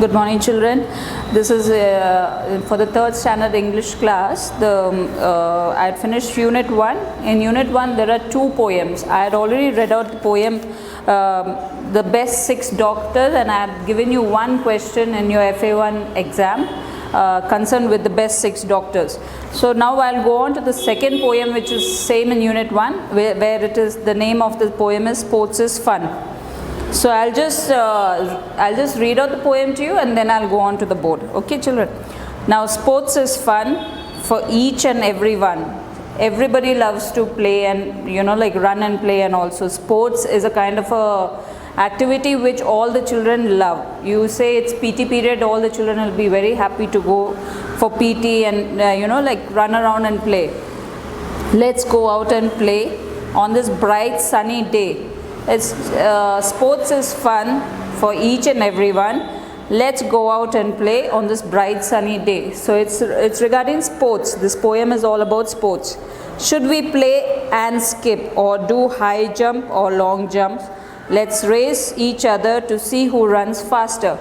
Good morning, children. This is for the third standard English class. I had finished Unit 1. In Unit 1, there are two poems. I had already read out the poem, The Best Six Doctors, and I had given you one question in your FA1 exam concerned with the best six doctors. So now I'll go on to the second poem, which is same in Unit 1, where it is, the name of the poem is Sports is Fun. So I'll just read out the poem to you and then I'll go on to the board. Okay, children. Now, sports is fun for each and everyone. Everybody loves to play and like run and play, and also sports is a kind of a activity which all the children love. You say it's PT period, all the children will be very happy to go for PT and like run around and play. Let's go out and play on this bright sunny day. Sports is fun for each and everyone. Let's go out and play on this bright sunny day. So it's regarding sports. This poem is all about sports. Should we play and skip, or do high jump or long jumps? Let's race each other to see who runs faster.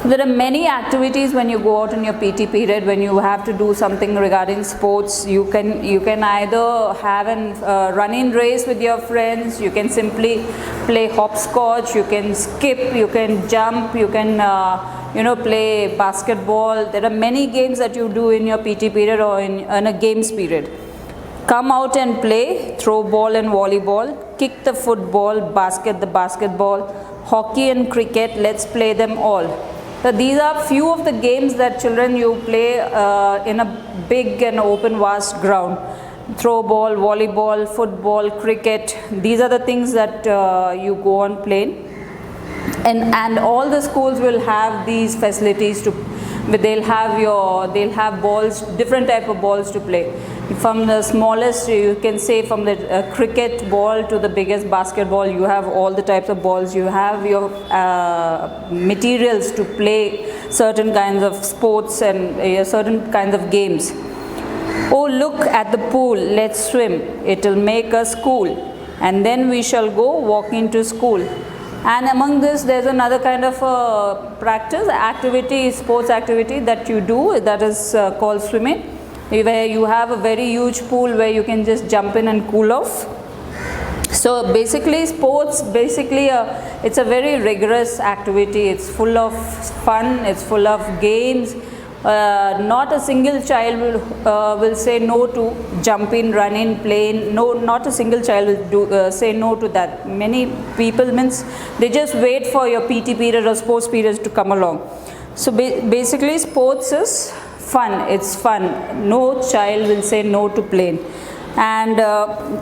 There are many activities when you go out in your PT period, when you have to do something regarding sports. You can either have a running race with your friends, you can simply play hopscotch, you can skip, you can jump, you can play basketball. There are many games that you do in your PT period or in a games period. Come out and play, throw ball and volleyball, kick the football, basket the basketball, hockey and cricket, let's play them all. So these are few of the games that children you play in a big and open vast ground. Throw ball, volleyball, football, cricket, these are the things that you go on playing. And all the schools will have these facilities they'll have balls, different type of balls to play. From the smallest, you can say from the cricket ball to the biggest basketball, you have all the types of balls. You have your materials to play certain kinds of sports and certain kinds of games. Oh, look at the pool, let's swim, it'll make us cool, and then we shall go walking to school. And among this, there's another kind of sports activity that you do, that is called swimming, where you have a very huge pool where you can just jump in and cool off. So basically sports, it's a very rigorous activity. It's full of fun, it's full of games. Not a single child will say no to jumping, running, playing. No, not a single child will say no to that. Many people they just wait for your PT period or sports periods to come along. So basically sports is fun. It's fun. No child will say no to playing. And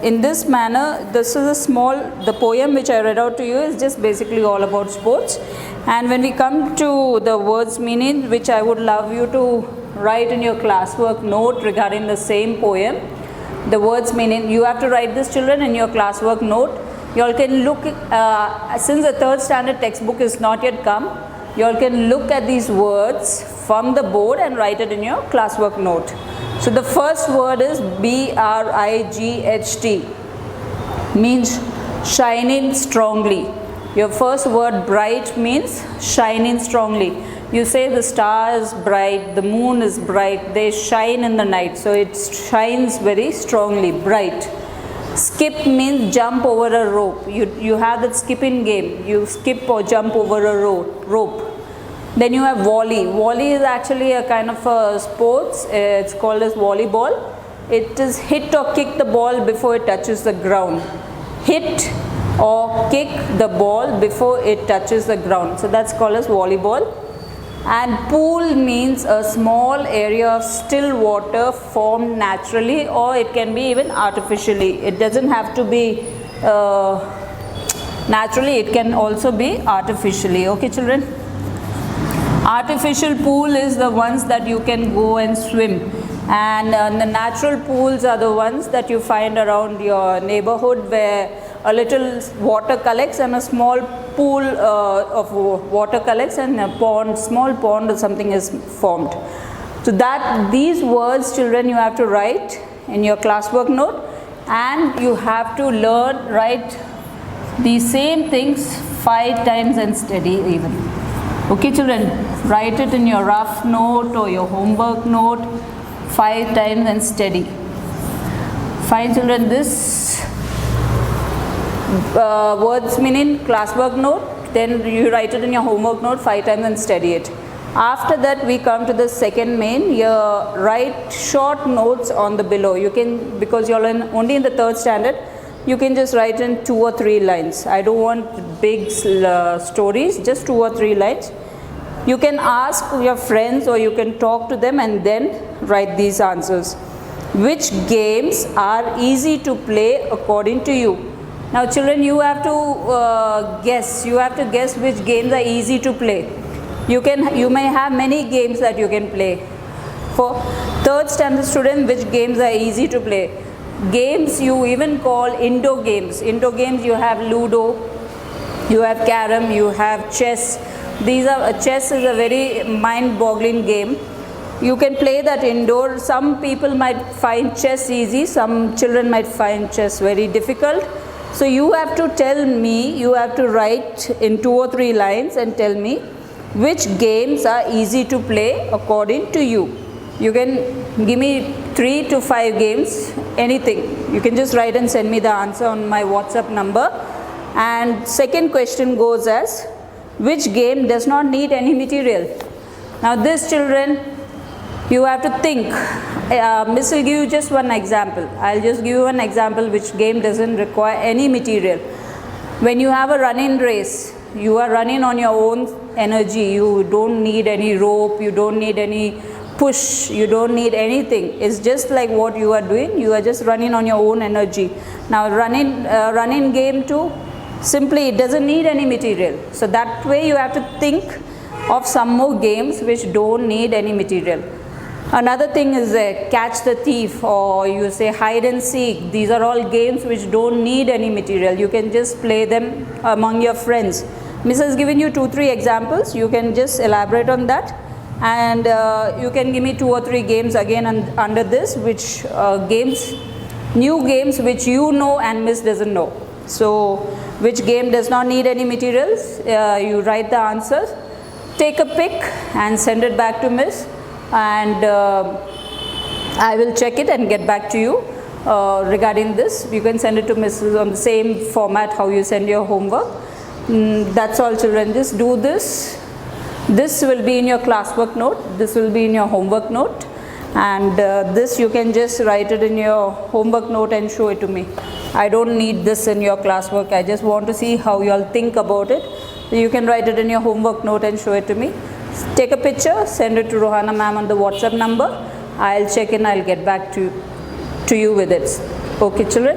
in this manner, this is the poem which I read out to you is just basically all about sports. And when we come to the words meaning, which I would love you to write in your classwork note regarding the same poem, the words meaning, you have to write this, children, in your classwork note. You all can look, since the third standard textbook is not yet come, you all can look at these words from the board and write it in your classwork note. So the first word is BRIGHT, means shining strongly. Your first word bright means shining strongly. You say the star is bright, the moon is bright, they shine in the night. So it shines very strongly, bright. Skip means jump over a rope. You have that skipping game. You skip or jump over a rope. Then you have volley. Volley is actually a kind of a sports. It's called as volleyball. It is hit or kick the ball before it touches the ground. Hit or kick the ball before it touches the ground. So that's called as volleyball. And pool means a small area of still water formed naturally, or it can be even artificially. It doesn't have to be naturally, it can also be artificially. Okay, children? Artificial pool is the ones that you can go and swim. And the natural pools are the ones that you find around your neighborhood, where a little water collects and a small pool of water collects and a small pond or something is formed. So these words, children, you have to write in your classwork note, and you have to write the same things 5 times and steady even. Okay children, write it in your rough note or your homework note 5 times and steady. Fine children, this words meaning classwork note, then you write it in your homework note 5 times and study it. After that we come to the second main. You write short notes on the below. You can, because you're only in the third standard, you can just write in 2 or 3 lines. I don't want big stories, just 2 or 3 lines. You can ask your friends or you can talk to them and then write these answers. Which games are easy to play according to you? Now children, you have to guess. You have to guess which games are easy to play. You may have many games that you can play. For third standard students, which games are easy to play? Games you even call indoor games. Indoor games, you have Ludo, you have Carom, you have chess. Chess is a very mind-boggling game. You can play that indoor. Some people might find chess easy, some children might find chess very difficult. So you have to tell me, you have to write in 2 or 3 lines and tell me which games are easy to play according to you. You can give me 3 to 5 games, anything. You can just write and send me the answer on my WhatsApp number. And second question goes as, which game does not need any material? Now this children, you have to think. Miss will give you just one example. I'll just give you one example which game doesn't require any material. When you have a running race, you are running on your own energy. You don't need any rope, you don't need any push, you don't need anything. It's just like what you are doing. You are just running on your own energy. Now running game too, simply it doesn't need any material. So that way you have to think of some more games which don't need any material. Another thing is catch the thief, or you say hide and seek. These are all games which don't need any material. You can just play them among your friends. Miss has given you 2-3 examples. You can just elaborate on that, and you can give me 2 or 3 games again under this, which new games which you know and Miss doesn't know. So which game does not need any materials? You write the answers, take a pic and send it back to Miss, and I will check it and get back to you regarding this. You can send it to Miss on the same format how you send your homework. That's all children, just do this. This will be in your classwork note, this will be in your homework note, and this you can just write it in your homework note and show it to me. I don't need this in your classwork. I just want to see how you all think about it. So you can write it in your homework note and show it to me. Take a picture, send it to Rohana ma'am on the WhatsApp number. I'll check in, I'll get back to you with it. Okay children,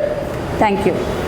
thank you.